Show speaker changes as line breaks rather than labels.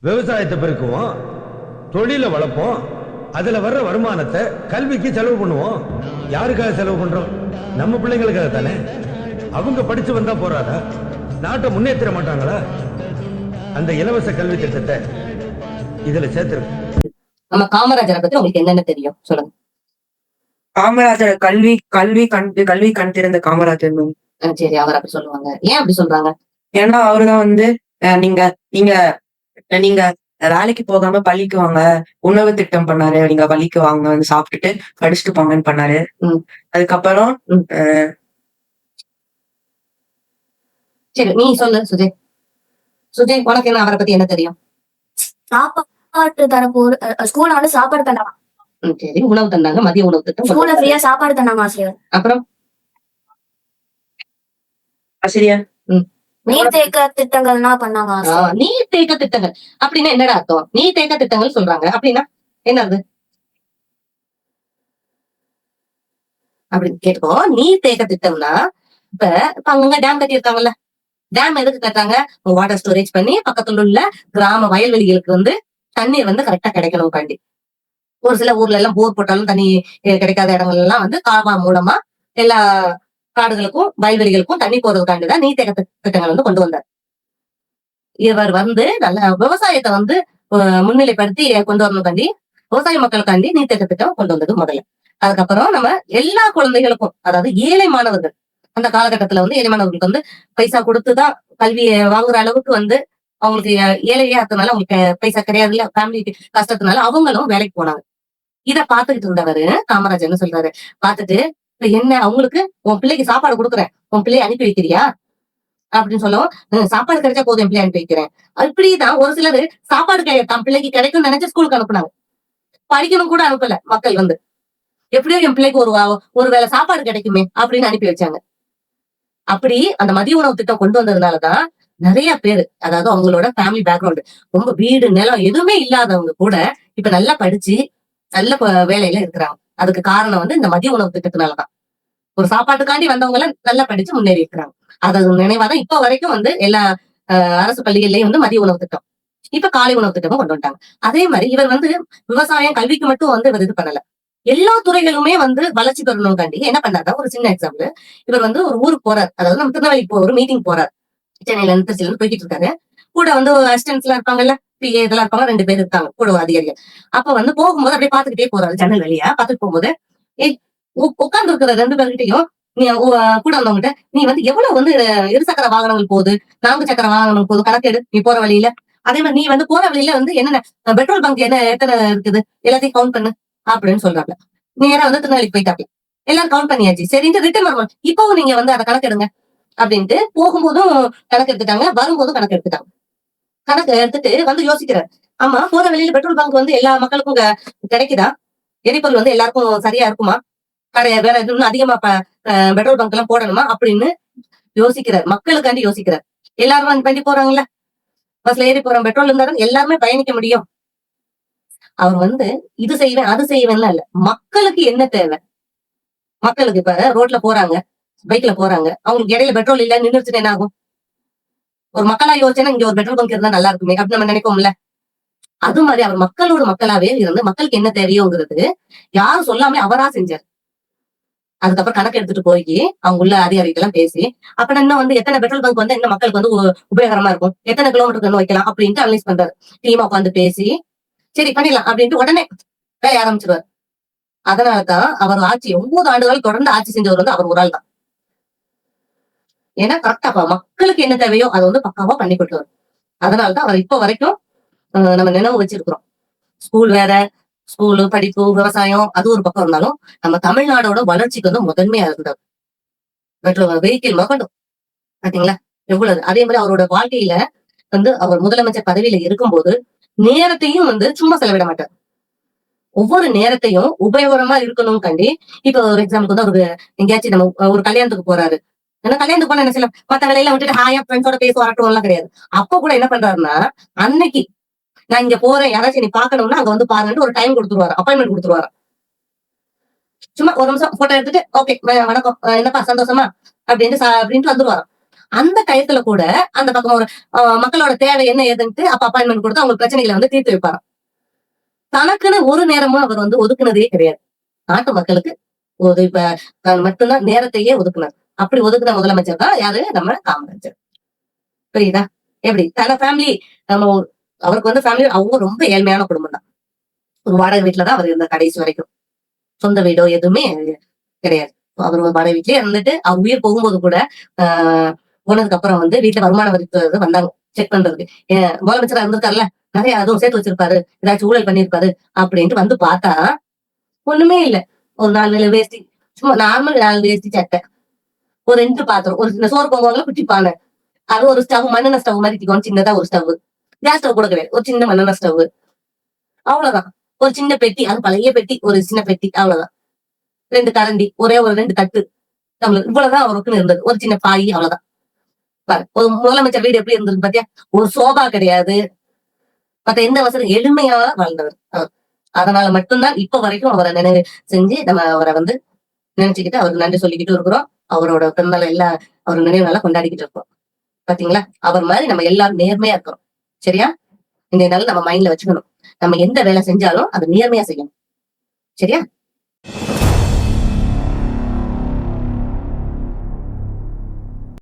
விவசாயத்தை பெருக்குவோம், தொழிலை வளர்ப்போம், அதுல வர்ற வருமானத்தை கல்விக்கு செலவு பண்ணுவோம். யாருக்காக செலவு பண்றோம்? நம்ம பிள்ளைங்களுக்காக தானே. அவங்க படிச்சு வந்தா போறாதா? நாட்டை முன்னேற்ற மாட்டாங்களா? அந்த இலவச கல்வி திட்டத்தை இதுல சேர்த்திருக்கு.
நம்ம காமராஜரை பத்தி உங்களுக்கு என்னென்ன தெரியும் சொல்லுங்க.
காமராஜர் கல்வி கல்வி கல்வி கண் திறந்த காமராஜர் மேம்.
சரி, அவர் அப்படி சொல்லுவாங்க. ஏன் அப்படி சொல்றாங்க?
ஏன்னா அவருதான் வந்து நீங்க நீங்க நீங்க வேலைக்கு போகாம பள்ளிக்கு வாங்க, உணவு திட்டம் பண்ணாரு. நீங்க பள்ளிக்கு வாங்க, வந்து சாப்பிட்டுட்டு படிச்சுட்டு போங்கன்னு பண்ணாரு. அதுக்கப்புறம்
சரி, நீ சொல்லு சுஜய். சுஜய், உனக்கு என்ன அவரை பத்தி என்ன தெரியும்?
சாப்பாடு தரப்போர் ஸ்கூல்ல வந்து சாப்பாடு தந்தாங்க.
சரி, உணவு தந்தாங்க, மதிய உணவு திட்டம்
ஸ்கூல்ல ஃப்ரீயா சாப்பாடு தந்தாங்க ஆசிரியர்.
அப்புறம்
ஆசிரியர்
நீர் தேக்க திட்டங்கள்லாம் பண்ணாங்க ஆசிரியர்.
நீர் தேக்க திட்டங்கள் அப்படின்னா என்னடா அர்த்தம்? நீர் தேக்க திட்டங்கள் சொல்றாங்க அப்படின்னா என்னது அப்படின்னு கேட்டுக்கோ. நீர் தேக்க திட்டம்னா இப்ப அங்கங்க டேம் கட்டியிருக்காங்கல்ல, டேம் எதுக்கு கட்டுறாங்க? வாட்டர் ஸ்டோரேஜ் பண்ணி பக்கத்துல உள்ள கிராம வயல்வெளிகளுக்கு வந்து தண்ணீர் வந்து கரெக்டா கிடைக்கணும் காண்டி. ஒரு சில ஊர்ல எல்லாம் போர் போட்டாலும் தண்ணி கிடைக்காத இடங்கள் எல்லாம் வந்து காவா மூலமா எல்லா காடுகளுக்கும் வயல்வெளிகளுக்கும் தண்ணி போறதுக்காண்டிதான் நீர் தேக்க திட்டங்கள் வந்து கொண்டு வந்தார். இவர் வந்து நல்ல விவசாயத்தை வந்து முன்னிலைப்படுத்தி கொண்டு வரணும்காண்டி, விவசாய மக்களுக்காண்டி நீர் தேக்க திட்டம் கொண்டு வந்தது முதல்ல. அதுக்கப்புறம் நம்ம எல்லா குழந்தைகளுக்கும், அதாவது ஏழை மாணவர்கள், அந்த காலகட்டத்துல வந்து ஏழை மாணவர்களுக்கு வந்து பைசா கொடுத்துதான் கல்வியை வாங்குற அளவுக்கு வந்து அவங்களுக்கு ஏழையா இருந்தனால அவங்களுக்கு பைசா கிடையாது இல்ல, ஃபேமிலிக்கு கஷ்டத்தினால அவங்களும் வேலைக்கு போனாங்க. இத பாத்துக்கிட்டு இருந்தவரு காமராஜர் என்ன சொல்றாரு, பாத்துட்டு இப்ப என்ன அவங்களுக்கு உன் பிள்ளைக்கு சாப்பாடு கொடுக்குறேன், உன் பிள்ளைய அனுப்பி வைக்கிறியா அப்படின்னு சொல்லவும், சாப்பாடு கிடைச்சா போதும் என் பிள்ளை அனுப்பி வைக்கிறேன். இப்படிதான் ஒரு சிலர் சாப்பாடு தன் பிள்ளைக்கு கிடைக்கும் நினைச்சு ஸ்கூலுக்கு அனுப்புனாங்க. படிக்கணும் கூட அனுப்பல மக்கள் வந்து, எப்படியோ என் பிள்ளைக்கு ஒரு வேளை சாப்பாடு கிடைக்குமே அப்படின்னு அனுப்பி வச்சாங்க. அப்படி அந்த மதிய உணவு திட்டம் கொண்டு வந்ததுனாலதான் நிறைய பேரு, அதாவது அவங்களோட ஃபேமிலி பேக்ரவுண்ட் ரொம்ப வீடு நிலம் எதுவுமே இல்லாதவங்க கூட இப்ப நல்லா படிச்சு நல்ல வேலையில இருக்கிறாங்க. அதுக்கு காரணம் வந்து இந்த மதிய உணவு திட்டத்தினாலதான். ஒரு சாப்பாட்டுக்காண்டி வந்தவங்க எல்லாம் நல்லா படிச்சு முன்னேறி இருக்கிறாங்க. அது நினைவாதான் இப்ப வரைக்கும் வந்து எல்லா அரசு பள்ளிகள்லயும் வந்து மதிய உணவு திட்டம், இப்ப காலை உணவு திட்டமும் கொண்டு வந்துட்டாங்க. அதே மாதிரி இவர் வந்து விவசாயம் கல்விக்கு மட்டும் வந்து இவர் இது பண்ணல, எல்லா துறைகளுமே வந்து வளர்ச்சி பெறணும்காண்டி என்ன பண்ணாரு. ஒரு சின்ன எக்ஸாம்பிள், இவர் வந்து ஒரு ஊருக்கு போறாரு, அதாவது நம்ம திருநெல்வேலிக்கு ஒரு மீட்டிங் போறாரு. சென்னையில இருந்து திருச்சியில இருந்து போய்கிட்டு இருக்காரு. கூட வந்து அசிஸ்டன்ஸ் எல்லாம் இருப்பாங்கல்ல, பிஏ இதெல்லாம் இருப்பாங்க, 2 பேர் இருக்காங்க கூட அதிகாரிகள். அப்ப வந்து போகும்போது அப்படியே பாத்துக்கிட்டே போறாரு, ஜன்னல் வழியா பாத்துட்டு போகும்போது, உட்கார்ந்து இருக்கிற 2 பேர்கிட்டையும் நீ கூட வந்தவங்கிட்ட, நீ வந்து எவ்வளவு வந்து இருசக்கர வாகனங்கள் போகுது, 4 சக்கர வாகனங்கள் போகுது கணக்கெடு நீ போற வழியில. அதே மாதிரி நீ வந்து போற வழியில வந்து என்னென்ன பெட்ரோல் பங்க் எத்தனை இருக்குது எல்லாத்தையும் கவுண்ட் பண்ணு அப்படின்னு சொல்றாங்க. நேரா வந்து திருநெல்வேலிக்கு போயிட்டாப்ல, எல்லாரும் கவுண்ட் பண்ணியாச்சு. சரின்ட்டு ரிட்டர்ன் வரும்போது இப்பவும் நீங்க வந்து அதை கணக்கெடுங்க அப்படின்ட்டு, போகும்போதும் கணக்கு எடுத்துட்டாங்க, வரும்போதும் கணக்கு எடுத்துட்டாங்க. கணக்கு எடுத்துட்டு வந்து யோசிக்கிறார், ஆமா போற வழியில பெட்ரோல் பங்க் வந்து எல்லா மக்களுக்கும் கிடைக்குதா, எரிபொருள் வந்து எல்லாருக்கும் சரியா இருக்குமா, வேற இன்னும் அதிகமா பெட்ரோல் பங்க் எல்லாம் போடணுமா அப்படின்னு யோசிக்கிறார். மக்களுக்காண்டி யோசிக்கிறார். எல்லாரும் வண்டி போறாங்கல்ல, பஸ்ல ஏறி போறோம், பெட்ரோல் இருந்தா எல்லாருமே பயணிக்க முடியும். அவர் வந்து இது செய்வேன் அது செய்வேன்லாம் இல்ல, மக்களுக்கு என்ன தேவை, மக்களுக்கு இப்ப ரோட்ல போறாங்க, பைக்ல போறாங்க, அவங்களுக்கு இடையில பெட்ரோல் இல்ல நின்றுச்சுன்னா என்ன ஆகும்? ஒரு மக்களா யோசிச்சா இங்க ஒரு பெட்ரோல் பங்க் இருந்தா நல்லா இருக்குமே அப்படின்னு நம்ம நினைப்போம்ல. அது மாதிரி அவர் மக்களோட மக்களாவே இருந்து மக்களுக்கு என்ன தேவையோங்கிறது யாரும் சொல்லாம அவரா செஞ்சார். அதுக்கப்புறம் கணக்கு எடுத்துட்டு போய் அவங்க உள்ள அதிகாரிகள் எல்லாம் பேசி, அப்ப இன்னும் வந்து எத்தனை பெட்ரோல் பங்க் வந்து இன்னும் மக்களுக்கு வந்து உபயோகரமா இருக்கும், எத்தனை கிலோமீட்டருக்கு இன்னும் வைக்கலாம் அப்படின்ட்டு அனலைஸ் பண்றாரு. டீமா உட்காந்து பேசி சரி பண்ணிடலாம் அப்படின்ட்டு உடனே வேலைய ஆரம்பிச்சிருவார். அதனாலதான் அவர் ஆட்சி 9 ஆண்டுகள் தொடர்ந்து ஆட்சி செஞ்சவர் வந்து அவர் ஒரு ஆள் தான். ஏன்னா கரெக்டா மக்களுக்கு என்ன தேவையோ அதை வந்து பக்காவா பண்ணி கொடுத்தவர். அதனாலதான் அவர் இப்ப வரைக்கும் நம்ம நினைவு வச்சிருக்கிறோம். ஸ்கூல் வேற, ஸ்கூலு படிப்பு விவசாயம் அது ஒரு பக்கம் இருந்தாலும் நம்ம தமிழ்நாடோட வளர்ச்சிக்கு வந்து முதன்மையா இருந்தார். வெஹிக்கிள் மகண்டும் பாத்தீங்களா எவ்வளவு. அதே மாதிரி அவரோட வாழ்க்கையில வந்து அவர் முதலமைச்சர் பதவியில இருக்கும்போது நேரத்தையும் வந்து சும்மா செலவிட மாட்டார். ஒவ்வொரு நேரத்தையும் உபயோகரமா இருக்கணும் கண்டி. இப்ப ஒரு எக்ஸாம்பிளுக்கு வந்து அவருக்கு எங்கேயாச்சும் நம்ம ஒரு கல்யாணத்துக்கு போறாரு, ஏன்னா கல்யாணத்துக்கு போனா என்ன செய்யலாம், மத்த வேலையெல்லாம் விட்டுட்டு ஹாயா ஃப்ரெண்ட்ஸோட பேச வரட்டும் எல்லாம் கிடையாது. அப்ப கூட என்ன பண்றாருன்னா, அன்னைக்கு நான் இங்க போறேன் யாராச்சும் நீ பாக்கணும்னா அங்க வந்து பாருன்னு ஒரு டைம் கொடுத்துருவாரு, அப்பாயின்மெண்ட் கொடுத்துருவாரு. சும்மா ஒரு நிமிஷம் போட்டோ எடுத்துட்டு ஓகே வணக்கம் என்னப்பா சந்தோஷமா அப்படின்ட்டு வந்துருவாராம். அந்த டயத்துல கூட அந்த பக்கம் ஒரு மக்களோட தேவை என்ன ஏதுன்ட்டு அப்ப அப்பாயின்மெண்ட் கொடுத்து அவங்க பிரச்சனைகளை வந்து தீர்த்து வைப்பாராம். தனக்குன்னு ஒரு நேரமும் அவர் வந்து ஒதுக்குனதே கிடையாது. நாட்டு மக்களுக்கு ஒரு இப்ப மட்டும்தான் நேரத்தையே ஒதுக்குனார். அப்படி ஒதுக்குன முதலமைச்சர் தான் யாரு? நம்ம காமராஜர். புரியுதா? எப்படி தன ஃபேமிலி நம்ம அவருக்கு வந்து ஃபேமிலி அவங்க ரொம்ப ஏழ்மையான குடும்பம் தான். ஒரு வாடகை வீட்டுலதான் அவர் இருந்த கடைசி வரைக்கும். சொந்த வீடோ எதுவுமே கிடையாது. அவர் ஒரு வாடகை வீட்லயே இருந்துட்டு அவர் உயிர் போகும்போது கூட போனதுக்கு அப்புறம் வந்து வீட்டுல வருமான வரித்துறை வந்தாங்க செக் பண்றதுக்கு. முதலமைச்சரா இருந்திருக்காருல்ல, நிறைய அதுவும் சேர்த்து வச்சிருப்பாரு, ஏதாச்சும் ஊழல் பண்ணிருப்பாரு அப்படின்ட்டு வந்து பார்த்தா ஒண்ணுமே இல்ல. ஒரு 4 வேளை வேஷ்டி, சும்மா நார்மல் 4 வேஷ்டி சட்டை, ஒரு 2 பாத்திரம், ஒரு சின்ன சோறு பொங்குவாங்களா குட்டி பானை, அது ஒரு ஸ்டவ், மண்ணெண்ண ஸ்டவ் மாதிரி இருக்கும் சின்னதா ஒரு ஸ்டவ், கேஸ் ஸ்டவ் கூட கிடையாது, ஒரு சின்ன மண்ணெண்ண ஸ்டவ், அவ்வளவுதான். ஒரு சின்ன பெட்டி, அது பழைய பெட்டி, ஒரு சின்ன பெட்டி, அவ்வளவுதான். 2 கரண்டி, ஒரே ஒரு 2 தட்டு, டம்ளர், இவ்வளவுதான் அவருக்குன்னு இருந்தது. ஒரு சின்ன பாய், அவ்வளவுதான். பாரு ஒரு முதலமைச்சர் வீடு எப்படி இருந்தது பாத்தியா? ஒரு சோபா கிடையாது, மத்த எந்த வசதி, எளிமையா வாழ்ந்தவர் அவர். அதனால மட்டும்தான் இப்ப வரைக்கும் அவரை நினைவு செஞ்சு நம்ம அவரை வந்து நினைச்சுக்கிட்டு அவருக்கு நன்றி சொல்லிக்கிட்டு இருக்கிறோம். அவரோட பிறந்தால எல்லா அவர் நினைவு நாளா கொண்டாடிக்கிட்டு இருக்கோம். பாத்தீங்களா? அவர் மாதிரி நம்ம எல்லாரும் நேர்மையா இருக்கிறோம். சரியா? இந்த நாள் நம்ம மைண்ட்ல வச்சுக்கணும். நம்ம எந்த வேலை செஞ்சாலும் அது நேர்மையா செய்யணும். சரியா?